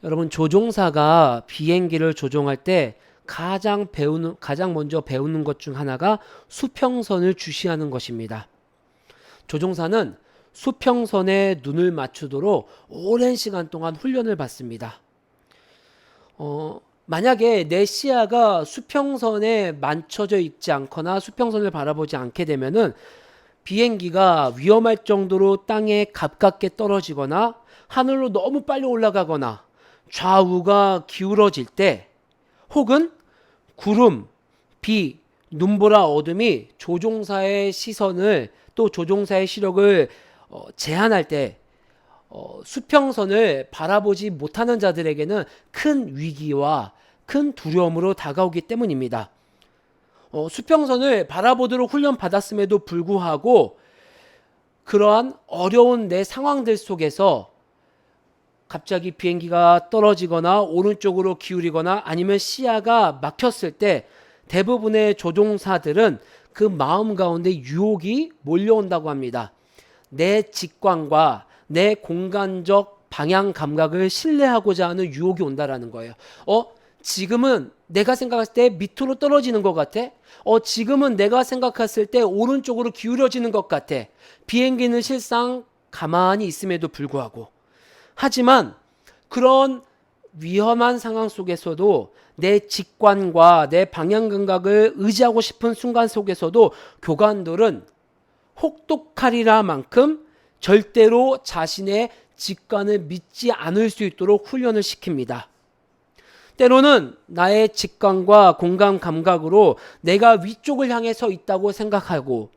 여러분, 조종사가 비행기를 조종할 때 가장 먼저 배우는 것 중 하나가 수평선을 주시하는 것입니다. 조종사는 수평선에 눈을 맞추도록 오랜 시간 동안 훈련을 받습니다. 만약에 내 시야가 수평선에 맞춰져 있지 않거나 수평선을 바라보지 않게 되면은 비행기가 위험할 정도로 땅에 가깝게 떨어지거나 하늘로 너무 빨리 올라가거나 좌우가 기울어질 때, 혹은 구름, 비, 눈보라, 어둠이 조종사의 시선을, 또 조종사의 시력을 제한할 때 수평선을 바라보지 못하는 자들에게는 큰 위기와 큰 두려움으로 다가오기 때문입니다. 수평선을 바라보도록 훈련받았음에도 불구하고 그러한 어려운 내 상황들 속에서 갑자기 비행기가 떨어지거나 오른쪽으로 기울이거나 아니면 시야가 막혔을 때 대부분의 조종사들은 그 마음 가운데 유혹이 몰려온다고 합니다. 내 직관과 내 공간적 방향 감각을 신뢰하고자 하는 유혹이 온다라는 거예요. 지금은 내가 생각했을 때 밑으로 떨어지는 것 같아. 지금은 내가 생각했을 때 오른쪽으로 기울어지는 것 같아. 비행기는 실상 가만히 있음에도 불구하고. 하지만 그런 위험한 상황 속에서도 내 직관과 내 방향 감각을 의지하고 싶은 순간 속에서도 교관들은 혹독하리라 만큼 절대로 자신의 직관을 믿지 않을 수 있도록 훈련을 시킵니다. 때로는 나의 직관과 공간 감각으로 내가 위쪽을 향해 서 있다고 생각하고,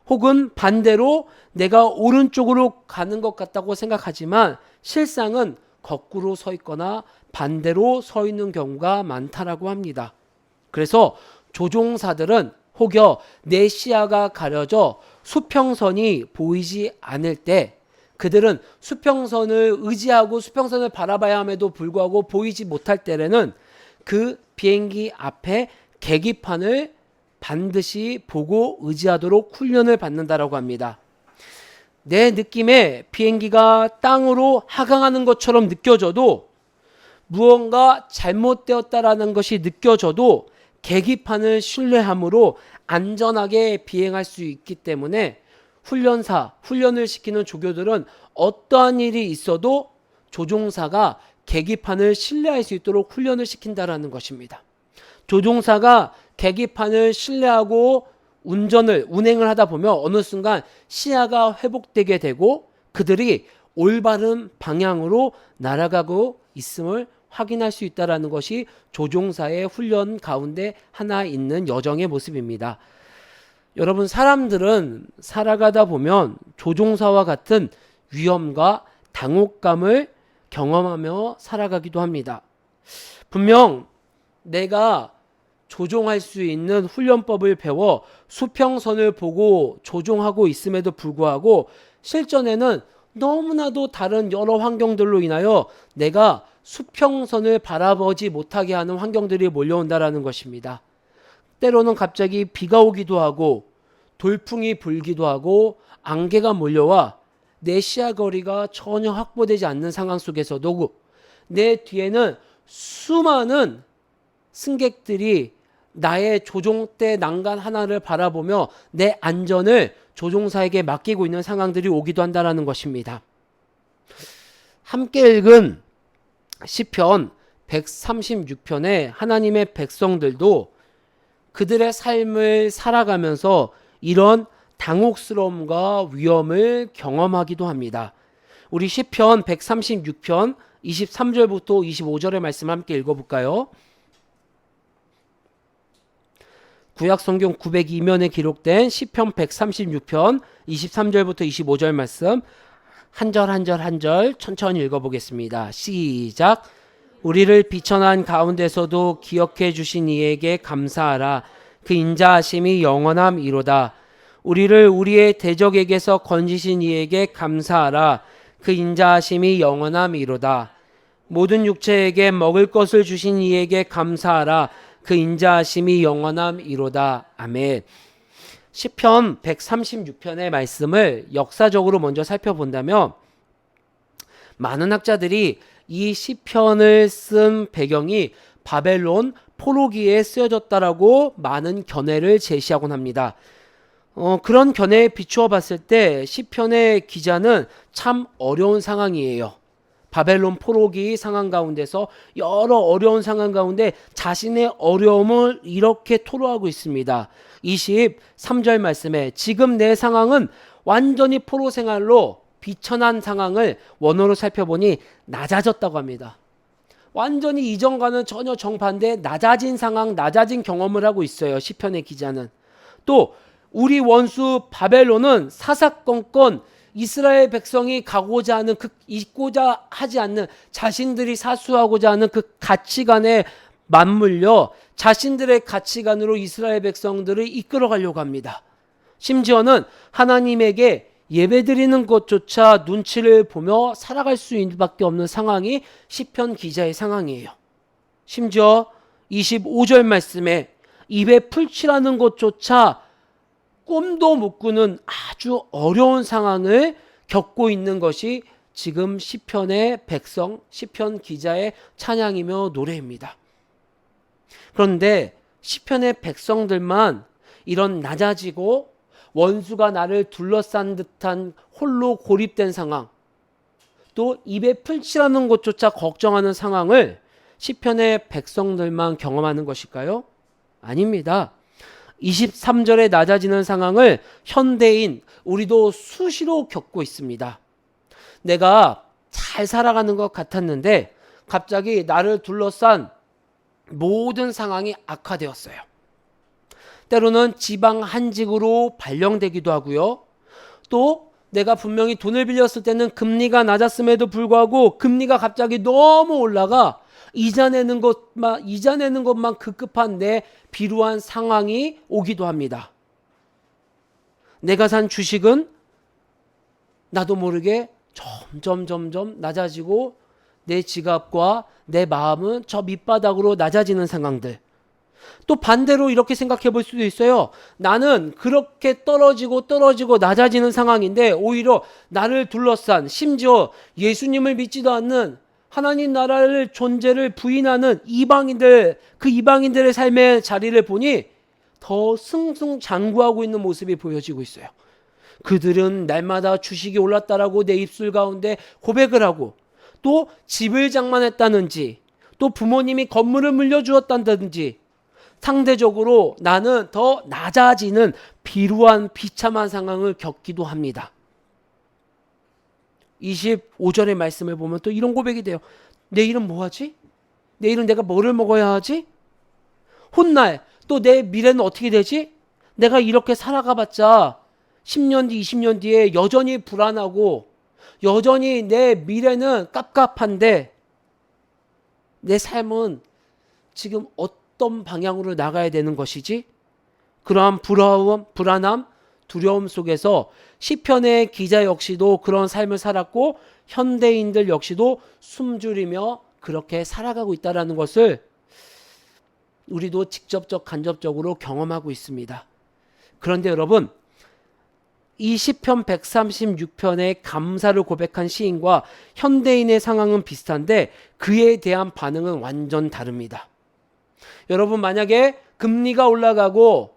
혹은 반대로 내가 오른쪽으로 가는 것 같다고 생각하지만 실상은 거꾸로 서 있거나 반대로 서 있는 경우가 많다라고 합니다. 그래서 조종사들은 혹여 내 시야가 가려져 수평선이 보이지 않을 때, 그들은 수평선을 의지하고 수평선을 바라봐야 함에도 불구하고 보이지 못할 때에는 그 비행기 앞에 계기판을 반드시 보고 의지하도록 훈련을 받는다라고 합니다. 내 느낌에 비행기가 땅으로 하강하는 것처럼 느껴져도, 무언가 잘못되었다라는 것이 느껴져도 계기판을 신뢰함으로 안전하게 비행할 수 있기 때문에 훈련을 시키는 조교들은 어떠한 일이 있어도 조종사가 계기판을 신뢰할 수 있도록 훈련을 시킨다라는 것입니다. 조종사가 계기판을 신뢰하고 운행을 하다 보면 어느 순간 시야가 회복되게 되고 그들이 올바른 방향으로 날아가고 있음을 확인할 수 있다는 것이 조종사의 훈련 가운데 하나 있는 여정의 모습입니다. 여러분, 사람들은 살아가다 보면 조종사와 같은 위험과 당혹감을 경험하며 살아가기도 합니다. 분명 내가 조종할 수 있는 훈련법을 배워 수평선을 보고 조종하고 있음에도 불구하고 실전에는 너무나도 다른 여러 환경들로 인하여 내가 수평선을 바라보지 못하게 하는 환경들이 몰려온다라는 것입니다. 때로는 갑자기 비가 오기도 하고 돌풍이 불기도 하고 안개가 몰려와 내 시야 거리가 전혀 확보되지 않는 상황 속에서도 내 뒤에는 수많은 승객들이 나의 조종대 난간 하나를 바라보며 내 안전을 조종사에게 맡기고 있는 상황들이 오기도 한다는 것입니다. 함께 읽은 시편 136편의 하나님의 백성들도 그들의 삶을 살아가면서 이런 당혹스러움과 위험을 경험하기도 합니다. 우리 시편 136편 23절부터 25절의 말씀 함께 읽어볼까요? 구약성경 902면에 기록된 시편 136편 23절부터 25절 말씀 한 절 한 절 한 절 천천히 읽어보겠습니다. 시작. 우리를 비천한 가운데서도 기억해 주신 이에게 감사하라. 그 인자하심이 영원함이로다. 우리를 우리의 대적에게서 건지신 이에게 감사하라. 그 인자하심이 영원함이로다. 모든 육체에게 먹을 것을 주신 이에게 감사하라. 그 인자하심이 영원함이로다. 아멘. 시편 136편의 말씀을 역사적으로 먼저 살펴본다면 많은 학자들이 이 시편을 쓴 배경이 바벨론 포로기에 쓰여졌다라고 많은 견해를 제시하곤 합니다. 그런 견해에 비추어 봤을 때 시편의 기자는 참 어려운 상황이에요. 바벨론 포로기 상황 가운데서 여러 어려운 상황 가운데 자신의 어려움을 이렇게 토로하고 있습니다. 23절 말씀에 지금 내 상황은 완전히 포로 생활로 비천한 상황을 원어로 살펴보니 낮아졌다고 합니다. 완전히 이전과는 전혀 정반대 낮아진 상황, 낮아진 경험을 하고 있어요. 시편의 기자는. 또 우리 원수 바벨론은 사사건건 이스라엘 백성이 가고자 하는 있고자 하지 않는 자신들이 사수하고자 하는 그 가치관에 맞물려 자신들의 가치관으로 이스라엘 백성들을 이끌어 가려고 합니다. 심지어는 하나님에게 예배드리는 것조차 눈치를 보며 살아갈 수밖에 없는 상황이 시편 기자의 상황이에요. 심지어 25절 말씀에 입에 풀칠하는 것조차 꿈도 못 꾸는 아주 어려운 상황을 겪고 있는 것이 지금 시편의 백성, 시편 기자의 찬양이며 노래입니다. 그런데 시편의 백성들만 이런 낮아지고 원수가 나를 둘러싼 듯한 홀로 고립된 상황, 또 입에 풀칠하는 것조차 걱정하는 상황을 시편의 백성들만 경험하는 것일까요? 아닙니다. 23절에 낮아지는 상황을 현대인 우리도 수시로 겪고 있습니다. 내가 잘 살아가는 것 같았는데 갑자기 나를 둘러싼 모든 상황이 악화되었어요. 때로는 지방 한직으로 발령되기도 하고요. 또 내가 분명히 돈을 빌렸을 때는 금리가 낮았음에도 불구하고 금리가 갑자기 너무 올라가 이자 내는 것만 급급한 내 비루한 상황이 오기도 합니다. 내가 산 주식은 나도 모르게 점점 낮아지고 내 지갑과 내 마음은 저 밑바닥으로 낮아지는 상황들. 또 반대로 이렇게 생각해 볼 수도 있어요. 나는 그렇게 떨어지고 낮아지는 상황인데 오히려 나를 둘러싼, 심지어 예수님을 믿지도 않는 하나님 나라를 존재를 부인하는 이방인들, 그 이방인들의 삶의 자리를 보니 더 승승장구하고 있는 모습이 보여지고 있어요. 그들은 날마다 주식이 올랐다라고 내 입술 가운데 고백을 하고, 또 집을 장만했다는지, 또 부모님이 건물을 물려주었다든지, 상대적으로 나는 더 낮아지는 비루한 비참한 상황을 겪기도 합니다. 25절의 말씀을 보면 또 이런 고백이 돼요. 내일은 뭐 하지? 내일은 내가 뭐를 먹어야 하지? 훗날 또 내 미래는 어떻게 되지? 내가 이렇게 살아가봤자 10년 뒤, 20년 뒤에 여전히 불안하고 여전히 내 미래는 깝깝한데 내 삶은 지금 어떤 방향으로 나가야 되는 것이지? 그러한 불안함, 두려움 속에서 시편의 기자 역시도 그런 삶을 살았고 현대인들 역시도 숨죽이며 그렇게 살아가고 있다는 것을 우리도 직접적 간접적으로 경험하고 있습니다. 그런데 여러분, 이 시편 136편의 감사를 고백한 시인과 현대인의 상황은 비슷한데 그에 대한 반응은 완전 다릅니다. 여러분, 만약에 금리가 올라가고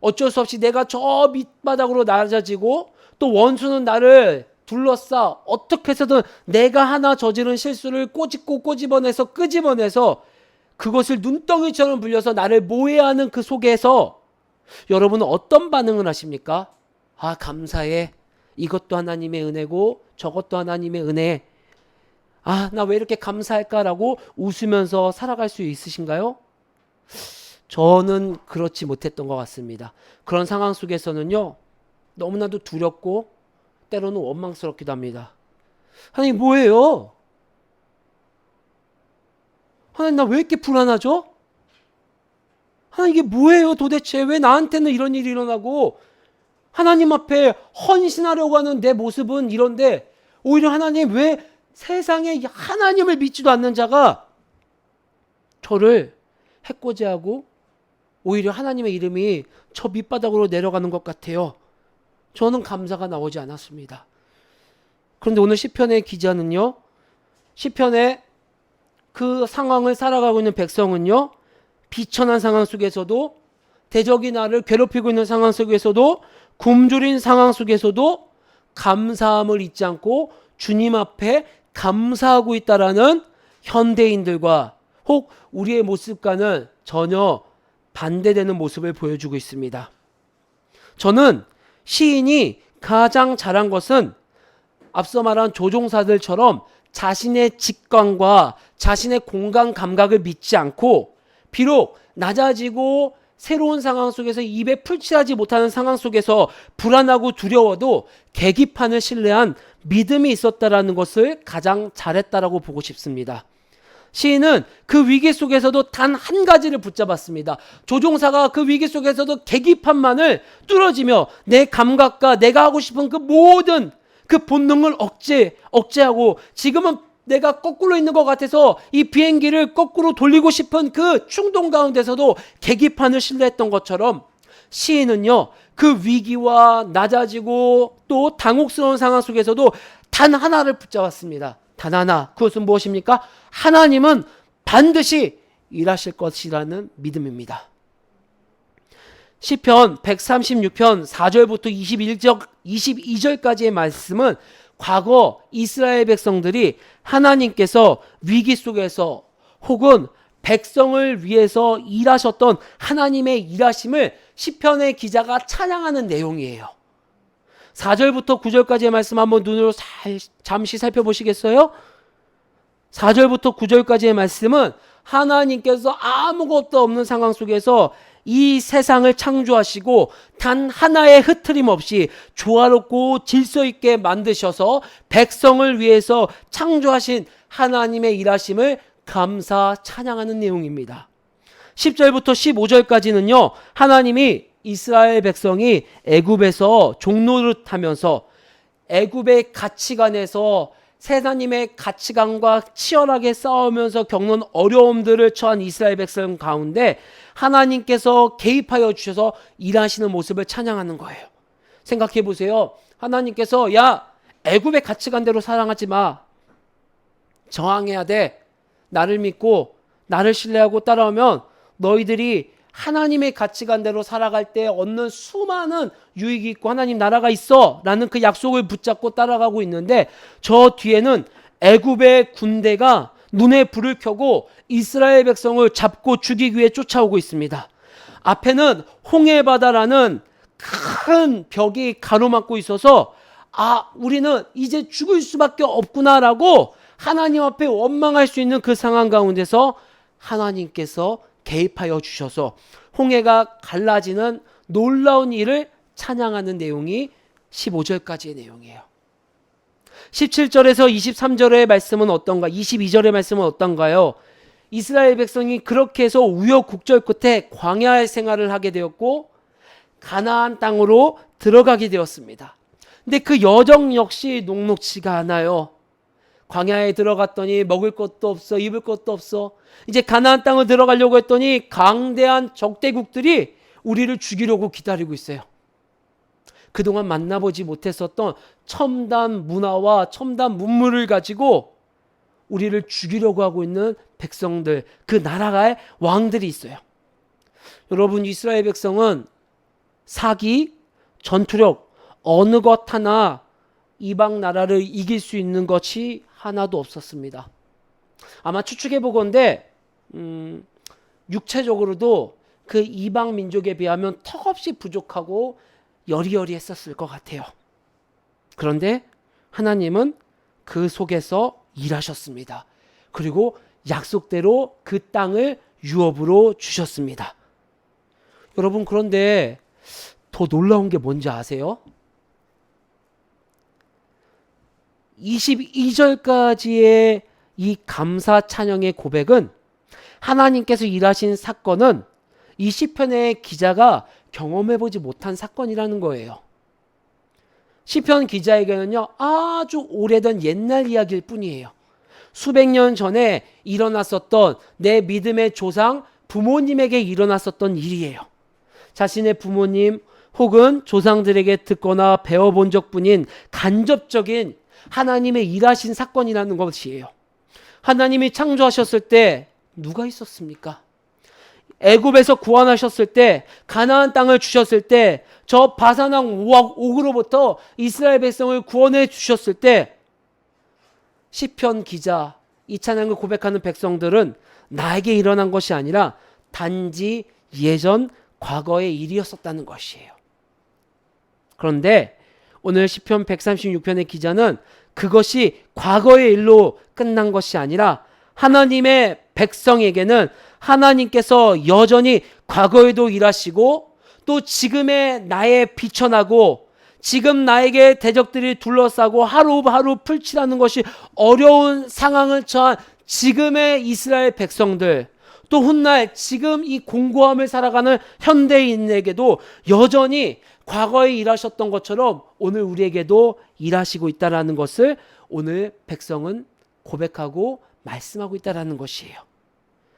어쩔 수 없이 내가 저 밑바닥으로 낮아지고 또 원수는 나를 둘러싸 어떻게 해서든 내가 하나 저지른 실수를 꼬집어내서 끄집어내서 그것을 눈덩이처럼 불려서 나를 모해하는 그 속에서 여러분은 어떤 반응을 하십니까? 아, 감사해. 이것도 하나님의 은혜고 저것도 하나님의 은혜. 아, 나 왜 이렇게 감사할까라고 웃으면서 살아갈 수 있으신가요? 저는 그렇지 못했던 것 같습니다. 그런 상황 속에서는요, 너무나도 두렵고 때로는 원망스럽기도 합니다. 하나님 뭐예요? 하나님 나 왜 이렇게 불안하죠? 하나님 이게 뭐예요 도대체? 왜 나한테는 이런 일이 일어나고 하나님 앞에 헌신하려고 하는 내 모습은 이런데 오히려 하나님 왜 세상에 하나님을 믿지도 않는 자가 저를 해코지하고 오히려 하나님의 이름이 저 밑바닥으로 내려가는 것 같아요. 저는 감사가 나오지 않았습니다. 그런데 오늘 시편의 기자는요, 시편에 그 상황을 살아가고 있는 백성은요, 비천한 상황 속에서도, 대적이 나를 괴롭히고 있는 상황 속에서도, 굶주린 상황 속에서도 감사함을 잊지 않고 주님 앞에 감사하고 있다라는 현대인들과 혹 우리의 모습과는 전혀 반대되는 모습을 보여주고 있습니다. 저는 시인이 가장 잘한 것은 앞서 말한 조종사들처럼 자신의 직관과 자신의 공간 감각을 믿지 않고, 비록 낮아지고 새로운 상황 속에서 입에 풀칠하지 못하는 상황 속에서 불안하고 두려워도 계기판을 신뢰한 믿음이 있었다라는 것을 가장 잘했다라고 보고 싶습니다. 시인은 그 위기 속에서도 단 한 가지를 붙잡았습니다. 조종사가 그 위기 속에서도 계기판만을 뚫어지며 내 감각과 내가 하고 싶은 그 모든 그 본능을 억제하고, 지금은 내가 거꾸로 있는 것 같아서 이 비행기를 거꾸로 돌리고 싶은 그 충동 가운데서도 계기판을 신뢰했던 것처럼, 시인은요, 그 위기와 낮아지고 또 당혹스러운 상황 속에서도 단 하나를 붙잡았습니다. 단 하나. 그것은 무엇입니까? 하나님은 반드시 일하실 것이라는 믿음입니다. 시편 136편 4절부터 22절까지의 말씀은 과거 이스라엘 백성들이 하나님께서 위기 속에서 혹은 백성을 위해서 일하셨던 하나님의 일하심을 시편의 기자가 찬양하는 내용이에요. 4절부터 9절까지의 말씀 한번 눈으로 잠시 살펴보시겠어요? 4절부터 9절까지의 말씀은 하나님께서 아무것도 없는 상황 속에서 이 세상을 창조하시고 단 하나의 흐트림 없이 조화롭고 질서 있게 만드셔서 백성을 위해서 창조하신 하나님의 일하심을 감사 찬양하는 내용입니다. 10절부터 15절까지는요, 하나님이 이스라엘 백성이 애굽에서 종노릇하면서 애굽의 가치관에서 하나님의 가치관과 치열하게 싸우면서 겪는 어려움들을 처한 이스라엘 백성 가운데 하나님께서 개입하여 주셔서 일하시는 모습을 찬양하는 거예요. 생각해 보세요. 하나님께서 야, 애굽의 가치관대로 사랑하지 마. 저항해야 돼. 나를 믿고 나를 신뢰하고 따라오면 너희들이 하나님의 가치관대로 살아갈 때 얻는 수많은 유익이 있고 하나님 나라가 있어 라는 그 약속을 붙잡고 따라가고 있는데, 저 뒤에는 애굽의 군대가 눈에 불을 켜고 이스라엘 백성을 잡고 죽이기 위해 쫓아오고 있습니다. 앞에는 홍해바다라는 큰 벽이 가로막고 있어서 우리는 이제 죽을 수밖에 없구나라고 하나님 앞에 원망할 수 있는 그 상황 가운데서 하나님께서 개입하여 주셔서 홍해가 갈라지는 놀라운 일을 찬양하는 내용이 15절까지의 내용이에요. 17절에서 23절의 말씀은 어떤가? 22절의 말씀은 어떤가요? 이스라엘 백성이 그렇게 해서 우여곡절 끝에 광야의 생활을 하게 되었고 가나안 땅으로 들어가게 되었습니다. 근데 그 여정 역시 녹록지가 않아요. 광야에 들어갔더니 먹을 것도 없어, 입을 것도 없어. 이제 가나안 땅을 들어가려고 했더니 강대한 적대국들이 우리를 죽이려고 기다리고 있어요. 그동안 만나보지 못했었던 첨단 문화와 첨단 문물을 가지고 우리를 죽이려고 하고 있는 백성들, 그 나라의 왕들이 있어요. 여러분, 이스라엘 백성은 사기, 전투력, 어느 것 하나 이방 나라를 이길 수 있는 것이 하나도 없었습니다. 아마 추측해 보건대 육체적으로도 그 이방 민족에 비하면 턱없이 부족하고 여리여리했었을 것 같아요. 그런데 하나님은 그 속에서 일하셨습니다. 그리고 약속대로 그 땅을 유업으로 주셨습니다. 여러분, 그런데 더 놀라운 게 뭔지 아세요? 22절까지의 이 감사 찬양의 고백은 하나님께서 일하신 사건은 이 시편의 기자가 경험해보지 못한 사건이라는 거예요. 시편 기자에게는요, 아주 오래된 옛날 이야기일 뿐이에요. 수백 년 전에 일어났었던 내 믿음의 조상 부모님에게 일어났었던 일이에요. 자신의 부모님 혹은 조상들에게 듣거나 배워본 적뿐인 간접적인 하나님의 일하신 사건이라는 것이에요. 하나님이 창조하셨을 때 누가 있었습니까? 애굽에서 구원하셨을 때, 가나안 땅을 주셨을 때, 저 바산왕 옥으로부터 이스라엘 백성을 구원해 주셨을 때, 시편 기자, 이 찬양을 고백하는 백성들은 나에게 일어난 것이 아니라 단지 예전 과거의 일이었었다는 것이에요. 그런데 오늘 시편 136편의 기자는 그것이 과거의 일로 끝난 것이 아니라 하나님의 백성에게는 하나님께서 여전히 과거에도 일하시고 또 지금의 나에 비춰나고 지금 나에게 대적들이 둘러싸고 하루하루 풀칠하는 것이 어려운 상황을 처한 지금의 이스라엘 백성들, 또 훗날 지금 이 공고함을 살아가는 현대인에게도 여전히 과거에 일하셨던 것처럼 오늘 우리에게도 일하시고 있다는 것을 오늘 백성은 고백하고 말씀하고 있다는 것이에요.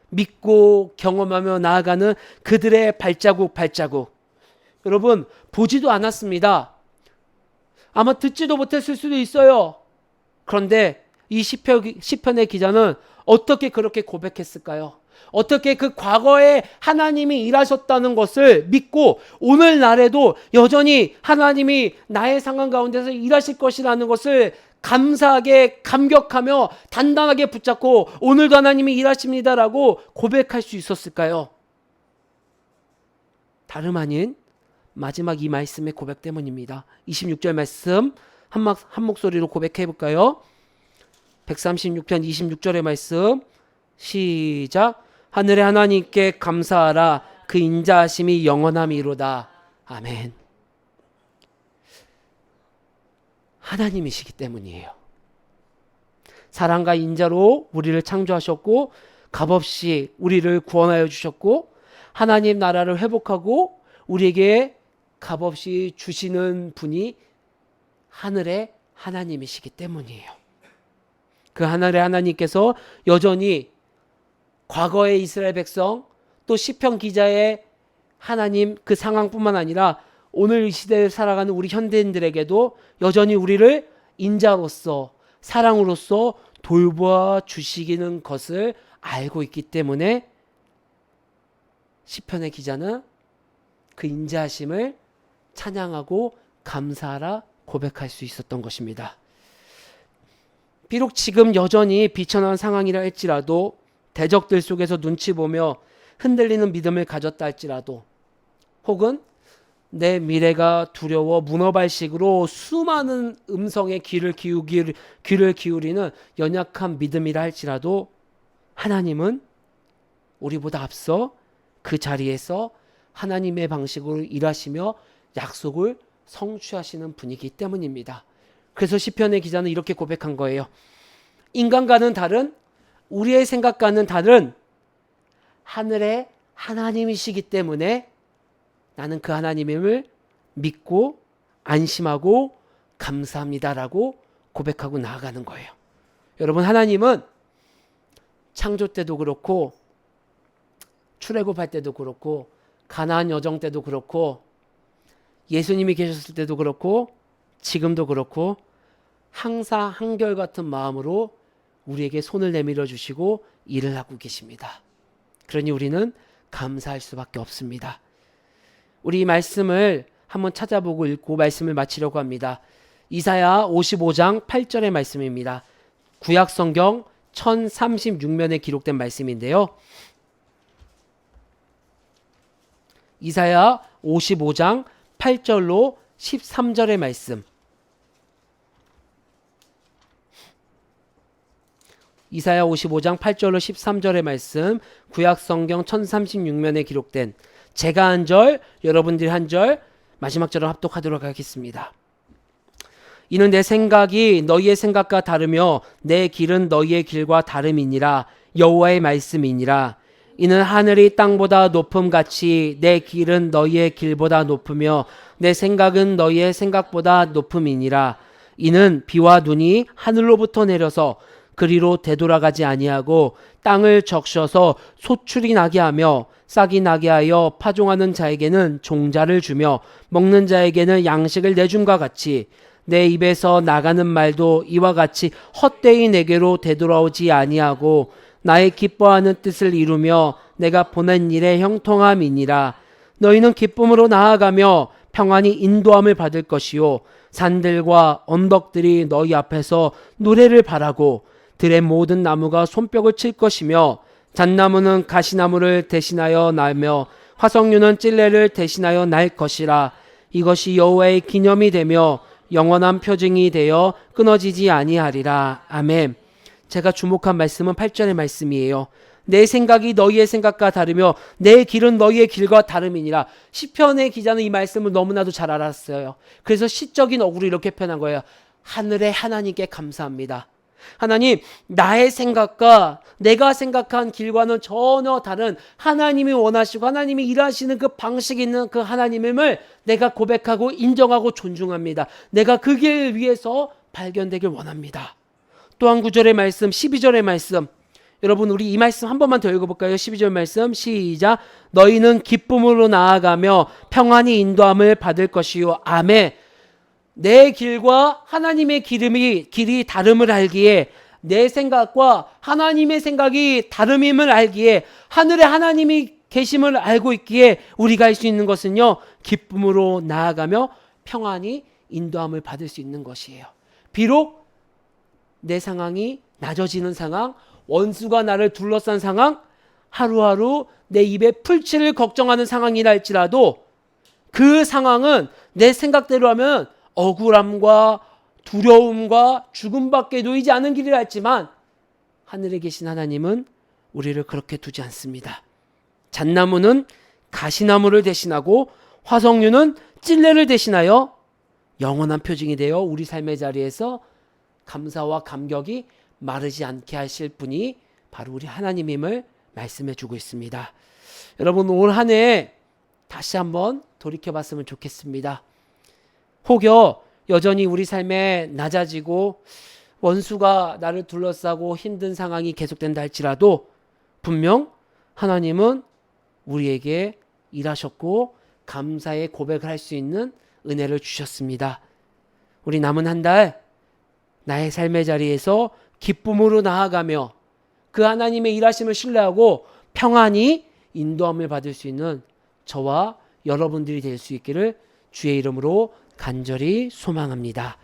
믿고 경험하며 나아가는 그들의 발자국. 여러분, 보지도 않았습니다. 아마 듣지도 못했을 수도 있어요. 그런데 이 시편의 기자는 어떻게 그렇게 고백했을까요? 어떻게 그 과거에 하나님이 일하셨다는 것을 믿고 오늘날에도 여전히 하나님이 나의 상황 가운데서 일하실 것이라는 것을 감사하게 감격하며 단단하게 붙잡고 오늘도 하나님이 일하십니다라고 고백할 수 있었을까요? 다름 아닌 마지막 이 말씀의 고백 때문입니다. 26절 말씀 한 목소리로 고백해 볼까요? 136편 26절의 말씀 시작. 하늘의 하나님께 감사하라. 그 인자하심이 영원함이로다. 아멘. 하나님이시기 때문이에요. 사랑과 인자로 우리를 창조하셨고 값없이 우리를 구원하여 주셨고 하나님 나라를 회복하고 우리에게 값없이 주시는 분이 하늘의 하나님이시기 때문이에요. 그 하늘의 하나님께서 여전히 과거의 이스라엘 백성 또 시편 기자의 하나님 그 상황뿐만 아니라 오늘 이 시대에 살아가는 우리 현대인들에게도 여전히 우리를 인자로서 사랑으로서 돌보아 주시기는 것을 알고 있기 때문에 시편의 기자는 그 인자하심을 찬양하고 감사하라 고백할 수 있었던 것입니다. 비록 지금 여전히 비천한 상황이라 할지라도 대적들 속에서 눈치 보며 흔들리는 믿음을 가졌다 할지라도 혹은 내 미래가 두려워 문어발식으로 수많은 음성에 귀를 기울이는 연약한 믿음이라 할지라도 하나님은 우리보다 앞서 그 자리에서 하나님의 방식으로 일하시며 약속을 성취하시는 분이기 때문입니다. 그래서 시편의 기자는 이렇게 고백한 거예요. 인간과는 다른 우리의 생각과는 다른 하늘의 하나님이시기 때문에 나는 그 하나님임을 믿고 안심하고 감사합니다라고 고백하고 나아가는 거예요. 여러분, 하나님은 창조 때도 그렇고 출애굽할 때도 그렇고 가나안 여정 때도 그렇고 예수님이 계셨을 때도 그렇고 지금도 그렇고 항상 한결같은 마음으로 우리에게 손을 내밀어 주시고 일을 하고 계십니다. 그러니 우리는 감사할 수밖에 없습니다. 우리 이 말씀을 한번 찾아보고 읽고 말씀을 마치려고 합니다. 이사야 55장 8절의 말씀입니다. 구약 성경 1036면에 기록된 말씀인데요. 이사야 55장 8절로 13절의 말씀. 이사야 55장 8절로 13절의 말씀, 구약 성경 1036면에 기록된 제가 한 절, 여러분들이 한 절, 마지막 절을 합독하도록 하겠습니다. 이는 내 생각이 너희의 생각과 다르며 내 길은 너희의 길과 다름이니라. 여호와의 말씀이니라. 이는 하늘이 땅보다 높음같이 내 길은 너희의 길보다 높으며 내 생각은 너희의 생각보다 높음이니라. 이는 비와 눈이 하늘로부터 내려서 그리로 되돌아가지 아니하고 땅을 적셔서 소출이 나게 하며 싹이 나게 하여 파종하는 자에게는 종자를 주며 먹는 자에게는 양식을 내줌과 같이 내 입에서 나가는 말도 이와 같이 헛되이 내게로 되돌아오지 아니하고 나의 기뻐하는 뜻을 이루며 내가 보낸 일에 형통함이니라. 너희는 기쁨으로 나아가며 평안히 인도함을 받을 것이요 산들과 언덕들이 너희 앞에서 노래를 바라고 들의 모든 나무가 손뼉을 칠 것이며 잣나무는 가시나무를 대신하여 날며 화석류는 찔레를 대신하여 날 것이라. 이것이 여호와의 기념이 되며 영원한 표징이 되어 끊어지지 아니하리라. 아멘. 제가 주목한 말씀은 8절의 말씀이에요. 내 생각이 너희의 생각과 다르며 내 길은 너희의 길과 다름이니라. 시편의 기자는 이 말씀을 너무나도 잘 알았어요. 그래서 시적인 어구로 이렇게 표현한 거예요. 하늘의 하나님께 감사합니다. 하나님, 나의 생각과 내가 생각한 길과는 전혀 다른 하나님이 원하시고 하나님이 일하시는 그 방식이 있는 그 하나님임을 내가 고백하고 인정하고 존중합니다. 내가 그 길 위해서 발견되길 원합니다. 또한 9절의 말씀, 12절의 말씀, 여러분 우리 이 말씀 한 번만 더 읽어볼까요? 12절 말씀 시작. 너희는 기쁨으로 나아가며 평안히 인도함을 받을 것이요. 아멘. 내 길과 하나님의 길이 다름을 알기에, 내 생각과 하나님의 생각이 다름임을 알기에, 하늘에 하나님이 계심을 알고 있기에 우리가 할 수 있는 것은요, 기쁨으로 나아가며 평안히 인도함을 받을 수 있는 것이에요. 비록 내 상황이 낮아지는 상황, 원수가 나를 둘러싼 상황, 하루하루 내 입에 풀칠을 걱정하는 상황이라 할지라도 그 상황은 내 생각대로 하면 억울함과 두려움과 죽음밖에 놓이지 않은 길이라 했지만 하늘에 계신 하나님은 우리를 그렇게 두지 않습니다. 잣나무는 가시나무를 대신하고 화석류는 찔레를 대신하여 영원한 표징이 되어 우리 삶의 자리에서 감사와 감격이 마르지 않게 하실 분이 바로 우리 하나님임을 말씀해 주고 있습니다. 여러분 올 한 해 다시 한번 돌이켜 봤으면 좋겠습니다. 혹여 여전히 우리 삶에 낮아지고 원수가 나를 둘러싸고 힘든 상황이 계속된다 할지라도 분명 하나님은 우리에게 일하셨고 감사의 고백을 할 수 있는 은혜를 주셨습니다. 우리 남은 한 달 나의 삶의 자리에서 기쁨으로 나아가며 그 하나님의 일하심을 신뢰하고 평안히 인도함을 받을 수 있는 저와 여러분들이 될 수 있기를 주의 이름으로 간절히 소망합니다.